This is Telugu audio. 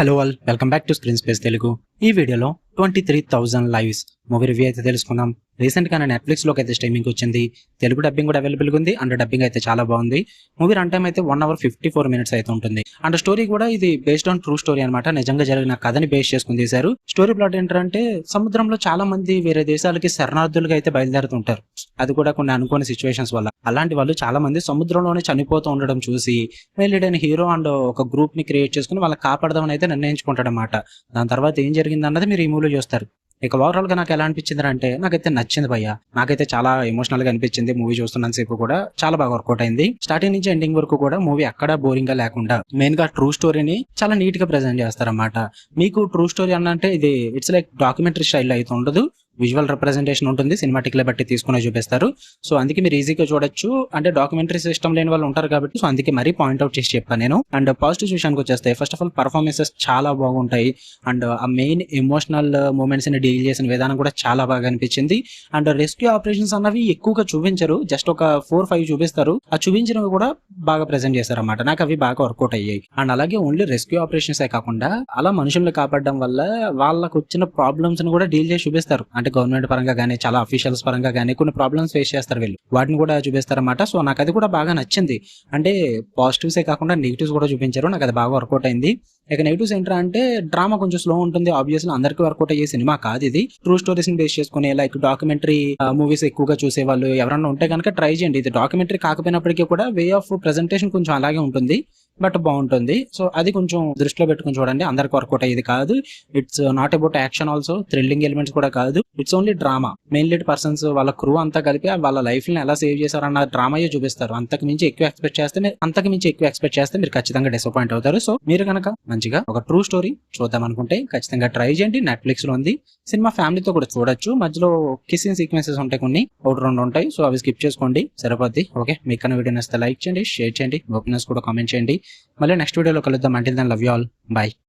Hello all, welcome back to screen space Telugu. ఈ వీడియోలో 23,000 లైవ్స్ మూవీ రివ్యూ అయితే తెలుసుకుందాం. రీసెంట్ గా నెట్ఫ్లిక్స్ లోకి అయితే స్ట్రీమింగ్ వచ్చింది. తెలుగు డబ్బింగ్ కూడా అవైలబుల్ గా ఉంది అండ్ డబ్బింగ్ అయితే చాలా బాగుంది. మూవీ రన్ టైం అయితే 1 hour 54 minutes అయితే ఉంటుంది. అండ్ స్టోరీ కూడా ఇది బేస్డ్ ఆన్ ట్రూ స్టోరీ అనమాట. నిజంగా జరిగిన కథని బేస్ చేసుకుని తీశారు. స్టోరీ ప్లాట్ ఏంటంటే సముద్రంలో చాలా మంది వేరే దేశాలకి శరణార్థులుగా అయితే బయలుదేరుతుంటారు. అది కూడా కొన్ని అనుకోని సిచ్యువేషన్స్ వల్ల. అలాంటి వాళ్ళు చాలా మంది సముద్రంలోనే చనిపోతూ ఉండడం చూసి వెళ్ళిడైన హీరో అండ్ ఒక గ్రూప్ ని క్రియేట్ చేసుకుని వాళ్ళకి కాపాడదామని అయితే నిర్ణయించుకుంటాడు అనమాట. దాని తర్వాత ఏం జరిగింది అన్నది మీరు ఈ మూవీలో చూస్తారు. ఇక ఓవరాల్ గా నాకు ఎలా అనిపించింది అంటే నాకైతే నచ్చింది భయ్య. నాకైతే చాలా ఎమోషనల్ గా అనిపించింది. మూవీ చూస్తున్నంత సేపు కూడా చాలా బాగా వర్కౌట్ అయింది. స్టార్టింగ్ నుంచి ఎండింగ్ వరకు కూడా మూవీ ఎక్కడా బోరింగ్ గా లేకుండా మెయిన్ గా ట్రూ స్టోరీని చాలా నీట్ గా ప్రెజెంట్ చేస్తారన్నమాట. మీకు ట్రూ స్టోరీ అన్నంటే ఇది ఇట్స్ లైక్ డాక్యుమెంటరీ స్టైల్ అయితే ఉండదు. విజువల్ రిప్రజెంటేషన్ ఉంటుంది, సినిమాటిక్ ల బట్టి తీసుకునే చూపిస్తారు. సో అందుకే మీరు ఈజీగా చూడొచ్చు. అంటే డాక్యుమెంటరీ సిస్టమ్ లేని వాళ్ళు ఉంటారు కాబట్టి సో అందుకే మరీ పాయింట్అవుట్ చేసి చెప్పాను నేను. అండ్ పాజిటివ్ విషయానికి వచ్చేస్తే ఫస్ట్ ఆఫ్ ఆల్ పర్ఫార్మెన్సెస్ చాలా బాగుంటాయి. అండ్ ఆ మెయిన్ ఎమోషనల్ మూమెంట్స్ ని డీల్ చేసిన విధానం కూడా చాలా బాగా అనిపించింది. అండ్ రెస్క్యూ ఆపరేషన్స్ అన్నవి ఎక్కువగా చూపించరు, జస్ట్ ఒక 4-5 చూపిస్తారు. ఆ చూపించినవి కూడా బాగా ప్రెజెంట్ చేశారు అన్నమాట. నాకు అవి బాగా వర్కౌట్ అయ్యాయి. అండ్ అలాగే ఓన్లీ రెస్క్యూ ఆపరేషన్స్ కాకుండా అలా మనుషుల్ని కాపాడడం వల్ల వాళ్ళకు వచ్చిన ప్రాబ్లమ్స్ ని కూడా డీల్ చేసి చూపిస్తారు. అంటే గవర్నమెంట్ పరంగా కానీ చాలా అఫీషియల్స్ పరంగా కానీ కొన్ని ప్రాబ్లమ్స్ ఫేస్ చేస్తారు వీళ్ళు, వాటిని కూడా చూపిస్తారన్నమాట. సో నాకు అది కూడా బాగా నచ్చింది. అంటే పాజిటివ్సే కాకుండా నెగిటివ్స్ కూడా చూపించారు. నాకు అది బాగా వర్కౌట్ అయింది. ఇక నెగిటివ్స్ ఏంటంటే అంటే డ్రామా కొంచెం స్లో ఉంటుంది. ఆబ్వియస్లీ అందరికీ వర్కౌట్ అయ్యే సినిమా కాదు ఇది. ట్రూ స్టోరీస్ ని బేస్ చేసుకుని లైక్ డాక్యుమెంటరీ మూవీస్ ఎక్కువగా చూసే వాళ్ళు ఎవరన్నా ఉంటే కనుక ట్రై చేయండి. ఇది డాక్యుమెంటరీ కాకపోయినప్పటికీ కూడా వే ఆఫ్ ప్రెజెంటేషన్ కొంచెం అలాగే ఉంటుంది, బట్ బాగుంటుంది. సో అది కొంచెం దృష్టిలో పెట్టుకుని చూడండి. అందరికి వర్కౌట్ అయ్యేది కాదు. It's not about action also, thrilling elements కూడా కాదు. It's only drama. Main lead persons వాళ్ళ క్రూ అంతా కలిపి వాళ్ళ లైఫ్ ని ఎలా సేవ్ చేశారన్న డ్రామాయే చూపిస్తారు. అంతకు మించి ఎక్కువ ఎక్స్పెక్ట్ చేస్తే మీరు ఖచ్చితంగా డిసప్పాయింట్ అవుతారు. సో మీరు కనుక మంచిగా ఒక ట్రూ స్టోరీ చూద్దాం అనుకుంటే ఖచ్చితంగా ట్రై చేయండి. నెట్ఫ్లిక్స్ లో ఉంది. సినిమా ఫ్యామిలీతో కూడా చూడొచ్చు. మధ్యలో కిస్సింగ్ సీక్వెన్సెస్ ఉంటాయి, కొన్ని 1-2 ఉంటాయి. సో అవి స్కిప్ చేసుకోండి, సరిపోద్ది. ఓకే, మీకు కన్నా వీడియో నచ్చితే లైక్ చేయండి, షేర్ చేయండి, ఒపీనియన్స్ కూడా కామెంట్ చేయండి. మళ్ళీ నెక్స్ట్ వీడియోలో కలుద్దాం. Until then love you all, by.